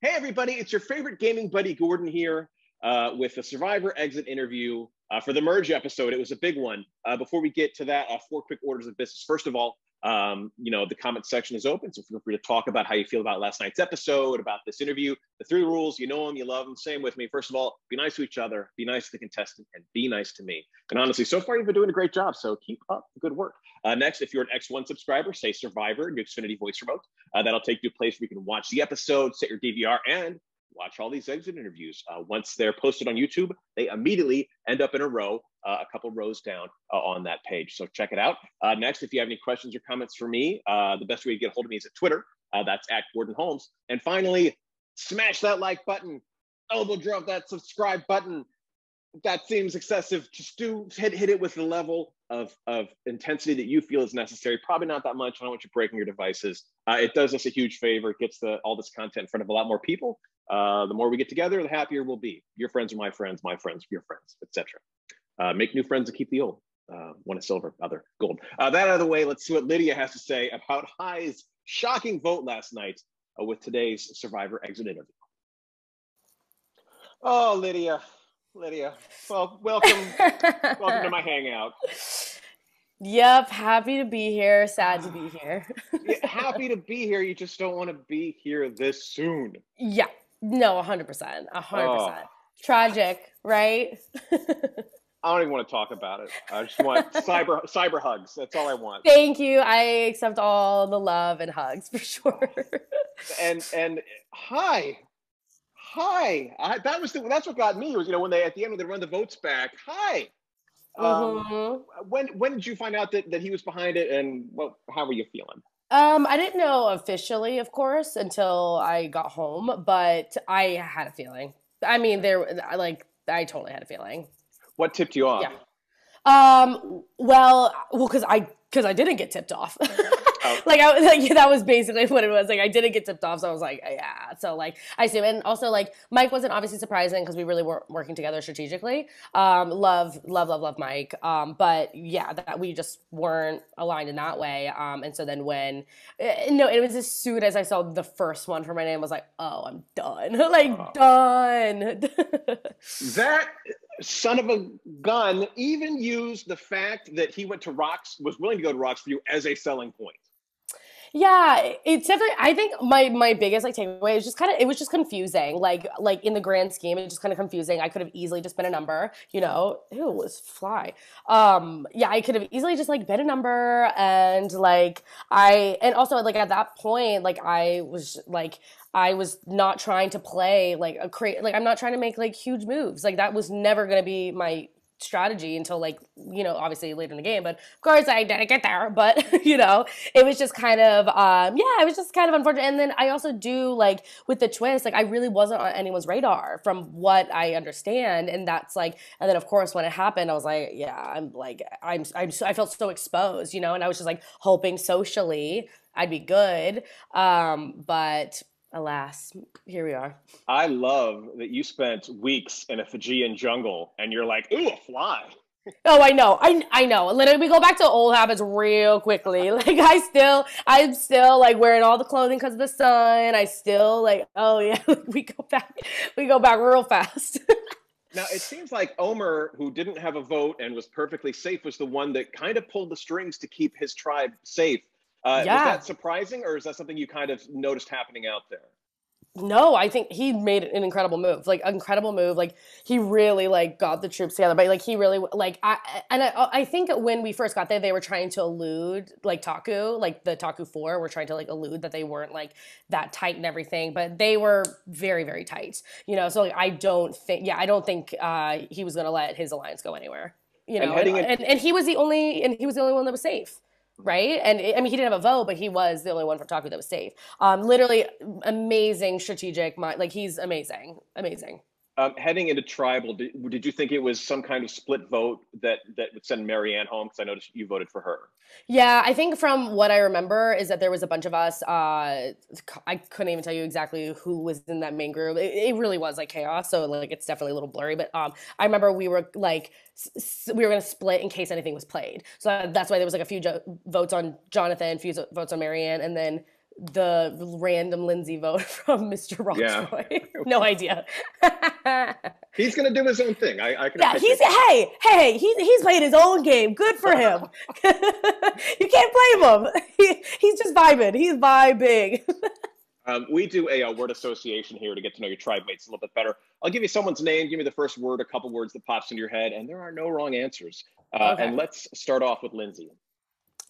Hey, everybody, it's your favorite gaming buddy, Gordon, here with the Survivor exit interview for the Merge episode. It was a big one. Before we get to that, four quick orders of business. First of all, the comment section is open, so feel free to talk about how you feel about last night's episode, about this interview. The three rules, you know them, you love them. Same with me. First of all, be nice to each other, be nice to the contestant, and be nice to me. And honestly, so far you've been doing a great job, so keep up the good work. Next, if you're an X1 subscriber, say Survivor in your Xfinity voice remote. That'll take you to a place where you can watch the episode, set your DVR, and watch all these exit interviews. Once they're posted on YouTube, they immediately end up in a row, a couple rows down on that page. So check it out. Next, if you have any questions or comments for me, the best way to get a hold of me is at Twitter. That's at Gordon Holmes. And finally, smash that like button, elbow drop that subscribe button. That seems excessive. Just hit it with the level of intensity that you feel is necessary. Probably not that much. I don't want you breaking your devices. It does us a huge favor. It gets all this content in front of a lot more people. The more we get together, the happier we'll be. Your friends are my friends are your friends, etc. Make new friends and keep the old. One is silver, other gold. That out of the way, let's see what Lydia has to say about High's shocking vote last night with today's Survivor exit interview. Oh, Lydia, well, welcome to my hangout. Yep, happy to be here, sad to be here. Yeah, happy to be here, you just don't want to be here this soon. Yeah, no, 100%. Tragic, right? I don't even want to talk about it. I just want cyber hugs. That's all I want. Thank you. I accept all the love and hugs for sure. And hi. That's what got me was, when they at the end when they run the votes back. Hi. When did you find out that he was behind it, and how were you feeling? I didn't know officially, of course, until I got home, but I had a feeling. I mean, I totally had a feeling. What tipped you off? Yeah. Well, because I didn't get tipped off. Oh. That was basically what it was. Like, I didn't get tipped off, so I was like, yeah. So I see, and also Mike wasn't obviously surprising because we really weren't working together strategically. Love Mike. But yeah, that we just weren't aligned in that way. And so then it was as soon as I saw the first one for my name, I was like, oh, I'm done. Done. That son of a gun even used the fact that he was willing to go to Rocks for you as a selling point. Yeah, it's definitely, I think my biggest takeaway is it was just confusing. Like in the grand scheme, it's just kind of confusing. I could have easily just been a number, ew, it was fly. Yeah, I could have easily just been a number, and also at that point, I was not trying to play I'm not trying to make huge moves. That was never going to be my strategy until obviously later in the game, but of course I didn't get there. But it was just kind of it was just kind of unfortunate. And then I also do with the twist, I really wasn't on anyone's radar from what I understand, and that's and then of course when it happened, I was I felt so exposed, and I was just hoping socially I'd be good, but alas, here we are. I love that you spent weeks in a Fijian jungle and you're like, ooh, a fly. Oh, I know. I know. Literally, we go back to old habits real quickly. I'm still wearing all the clothing because of the sun. I still oh yeah, we go back real fast. Now, it seems like Omer, who didn't have a vote and was perfectly safe, was the one that kind of pulled the strings to keep his tribe safe. Was that surprising, or is that something you kind of noticed happening out there? No, I think he made an incredible move. He really got the troops together. But he really I think when we first got there, they were trying to elude Taku, the Taku 4 were trying to elude that they weren't that tight and everything. But they were very, very tight. So I don't think he was gonna let his alliance go anywhere. And he was the only one that was safe. Right? And I mean, he didn't have a vote, but he was the only one from Taku that was safe. Literally amazing strategic mind. He's amazing. Heading into tribal, did you think it was some kind of split vote that would send Marianne home? Because I noticed you voted for her. Yeah, I think from what I remember is that there was a bunch of us. I couldn't even tell you exactly who was in that main group. It really was chaos. So it's definitely a little blurry. But I remember we were we were going to split in case anything was played. So that's why there was a few votes on Jonathan, a few votes on Marianne, and then the random Lindsay vote from Mr. Yeah. Roxroy. No idea. He's going to do his own thing. I can Yeah, appreciate that. he's playing his own game. Good for him. You can't blame him. He's just vibing. He's vibing. We do a word association here to get to know your tribe mates a little bit better. I'll give you someone's name, give me the first word, a couple words that pops into your head, and there are no wrong answers. Okay. And let's start off with Lindsay.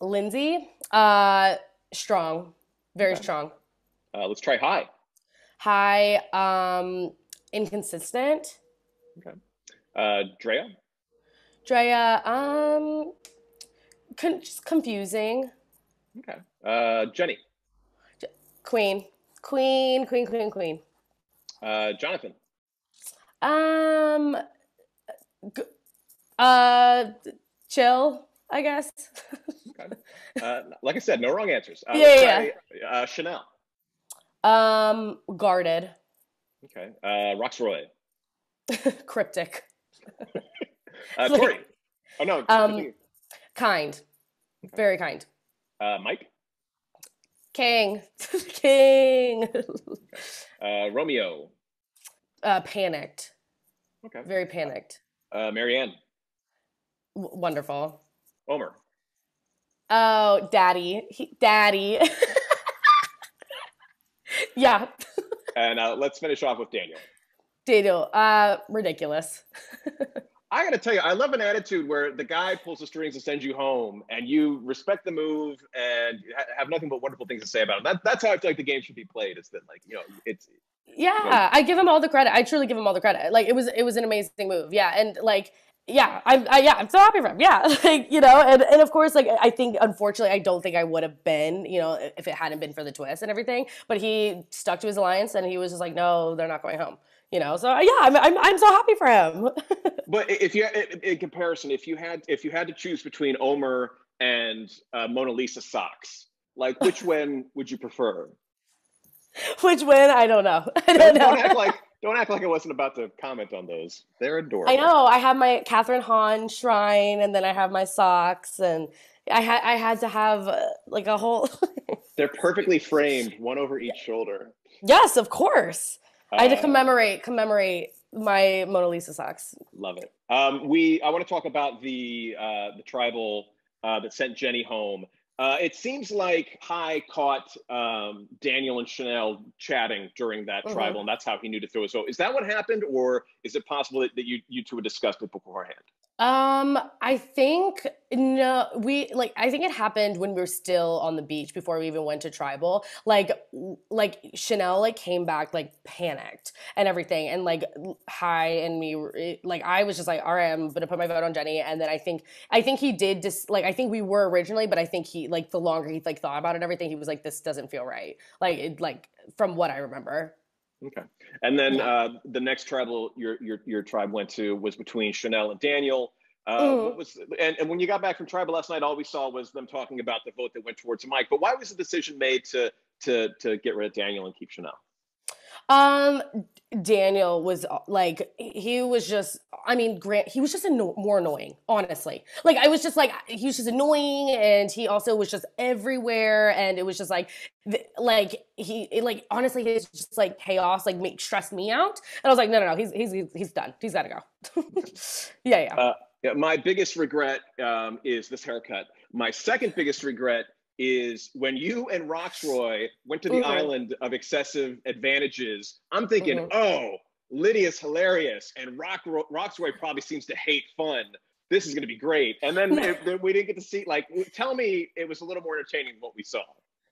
Lindsay, strong, very strong. Let's try high. High, inconsistent. Okay. Drea. Drea, just confusing. Okay. Jenny. Queen. Jonathan. Um, chill, I guess. Okay. Like I said, no wrong answers. Yeah. Chanel. Guarded. Okay. Roxroy. Cryptic. Tori. Oh no. Kind. Okay. Very kind. Mike. King. Romeo. Panicked. Okay. Very panicked. Marianne. Wonderful. Omer. Oh, daddy. Daddy. Yeah. And let's finish off with Daniel. Daniel, ridiculous. I got to tell you, I love an attitude where the guy pulls the strings and sends you home, and you respect the move and have nothing but wonderful things to say about him. That's how I feel like the game should be played. Is that like it's. Yeah, I give him all the credit. I truly give him all the credit. Like it was an amazing move. Yeah, and like. Yeah, I'm so happy for him. Yeah, like, and of course, like, I think, unfortunately, I don't think I would have been, if it hadn't been for the twist and everything, but he stuck to his alliance and he was just like, no, they're not going home, so yeah, I'm so happy for him. But if you, in comparison, if you had to choose between Omer and Mona Lisa socks, like, which one would you prefer? Which one? I don't know. I don't know. Don't act like I wasn't about to comment on those. They're adorable. I know. I have my Catherine Hahn shrine, and then I have my socks, and I had to have like a whole. They're perfectly framed, one over each shoulder. Yes, of course. I had to commemorate my Mona Lisa socks. Love it. I want to talk about the tribal that sent Jenny home. It seems like High caught Daniel and Chanel chatting during that tribal, and that's how he knew to throw his vote. Is that what happened, or is it possible that you two had discussed it beforehand? I think no, I think it happened when we were still on the beach before we even went to tribal. Like Chanel came back panicked and everything, and High and me I was just like, all right, I'm gonna put my vote on Jenny, and then I think he did I think we were originally, but I think he the longer he thought about it and everything, he was like, this doesn't feel right, from what I remember. Okay. And then the next tribal your tribe went to was between Chanel and Daniel. What was and when you got back from tribal last night, all we saw was them talking about the vote that went towards Mike. But why was the decision made to get rid of Daniel and keep Chanel? Daniel was he was just, Grant, he was just more annoying, honestly. I was just he was just annoying, and he also was just everywhere, and it was just he honestly, it's just chaos, stressed me out, and I was like, no, he's done. He's got to go. Yeah. My biggest regret is this haircut. My second biggest regret is when you and Roxroy went to the island of excessive advantages. I'm thinking, oh, Lydia's hilarious, and Roxroy probably seems to hate fun. This is going to be great. And then we didn't get to see, tell me it was a little more entertaining than what we saw.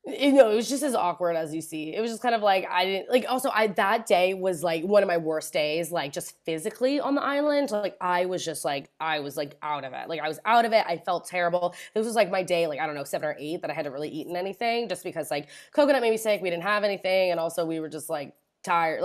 It was just as awkward as you see. It was just kind of I didn't also that day was one of my worst days, just physically on the island. I was just I was out of it. I was out of it. I felt terrible. This was my day, I don't know, 7 or 8 that I hadn't really eaten anything, just because coconut made me sick. We didn't have anything, and also we were just tired.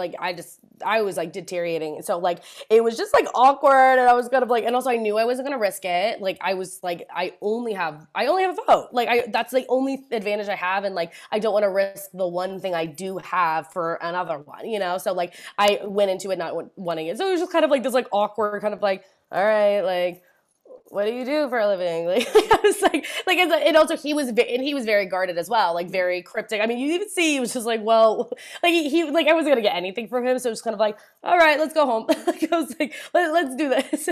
I was deteriorating. So it was just awkward, and I was kind of and also I knew I wasn't gonna risk it. I was I only have a vote. That's the only advantage I have, and I don't want to risk the one thing I do have for another one, So I went into it not wanting it. So it was just kind of this awkward kind of all right, what do you do for a living? Like I was like, and also he was very guarded as well, like very cryptic. I mean, you even see he was just like, well, like he like I wasn't gonna get anything from him, so it was kind of like, all right, let's go home. Like, I was like, let's do this.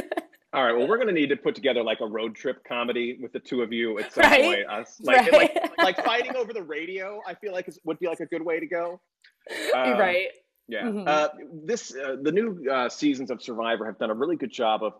All right. Well, we're going to need to put together like a road trip comedy with the two of you at some Right? point. Us Right. like fighting over the radio. I feel like would be like a good way to go. You're Um, right. yeah. Hmm. The new seasons of Survivor have done a really good job of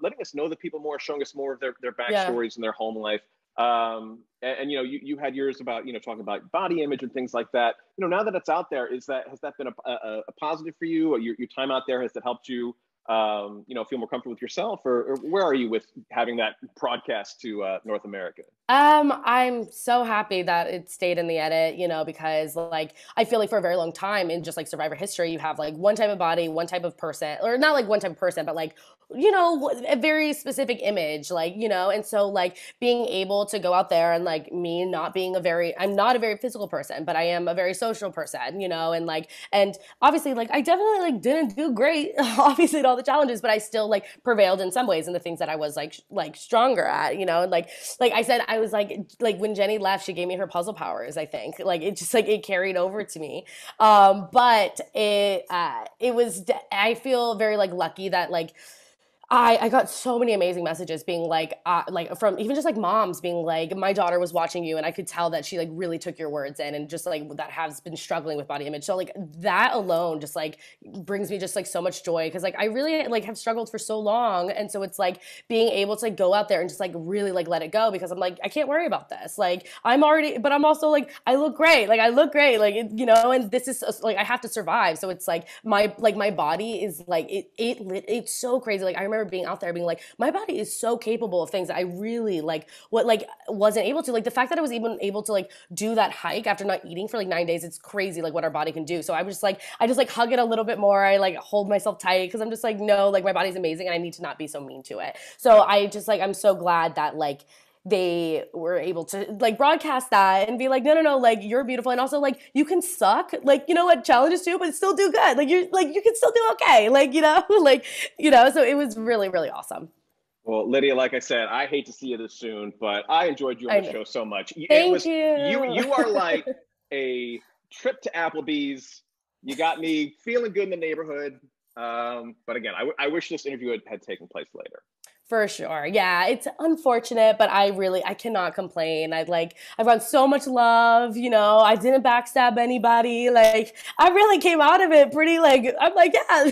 letting us know the people more, showing us more of their Yeah. backstories and their home life. And you know, you had yours about, you know, talking about body image and things like that. You know, now that it's out there, has that been a positive for you? Or your time out there, has that helped you? You know, feel more comfortable with yourself, or where are you with having that broadcast to North America? I'm so happy that it stayed in the edit, you know, because like I feel like for a very long time in just like Survivor history, you have like one type of body, one type of person, or not like one type of person, but like, you know, a very specific image, like, you know, and so like being able to go out there and like me not being I'm not a very physical person, but I am a very social person, you know, and like, and obviously like I definitely like didn't do great, obviously at all the challenges, but I still like prevailed in some ways in the things that I was like stronger at, you know, and like I said, I was like when Jenny left, she gave me her puzzle powers. I think like it just like it carried over to me, but it was. I feel very like lucky that like I got so many amazing messages being like from even just like moms being like, my daughter was watching you and I could tell that she like really took your words in and just like that has been struggling with body image. So like that alone just like brings me just like so much joy because like I really like have struggled for so long. And so it's like being able to like go out there and just like really like let it go because I'm like, I can't worry about this. Like but I'm also like, I look great. Like I look great. Like, you know, and this is like, I have to survive. So it's like my body is like, it's so crazy. Like I remember being out there being like, my body is so capable of things that I really wasn't able to. Like the fact that I was even able to like do that hike after not eating for like 9 days, it's crazy like what our body can do. So I was just like, I just like hug it a little bit more. I like hold myself tight because I'm just like, no, like my body's amazing and I need to not be so mean to it. So I just like, I'm so glad that like they were able to like broadcast that and be like, no, no, no, like you're beautiful. And also like you can suck, like, you know what, challenges too, but still do good. Like you can still do okay. Like, you know, like, you know, so it was really, really awesome. Well, Lydia, like I said, I hate to see you this soon, but I enjoyed you on I the know. show so much. It Thank was you. you. You are like a trip to Applebee's. You got me feeling good in the neighborhood. But again, I wish this interview had taken place later. For sure. Yeah, it's unfortunate, but I cannot complain. I've got so much love, you know, I didn't backstab anybody. Like, I really came out of it pretty, like, I'm like, yeah,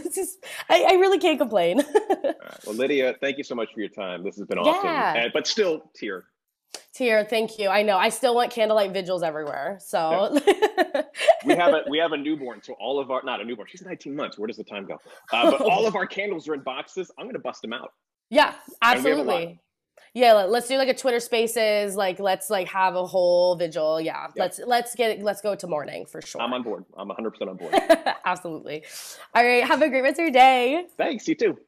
I really can't complain. All right. Well, Lydia, thank you so much for your time. This has been awesome. Yeah. But still, tear. Tear, thank you. I know. I still want candlelight vigils everywhere. Yeah. So We have a newborn, so all of our not a newborn. She's 19 months. Where does the time go? But all of our candles are in boxes. I'm gonna bust them out. yeah, And we have a lot. absolutely. Yeah, let's do like a Twitter Spaces. Like, let's like have a whole vigil. Yeah, Yep. let's go to morning for I'm sure. on board. I'm 100% on board. Absolutely. All right. Have a great rest of your day. Thanks. You too.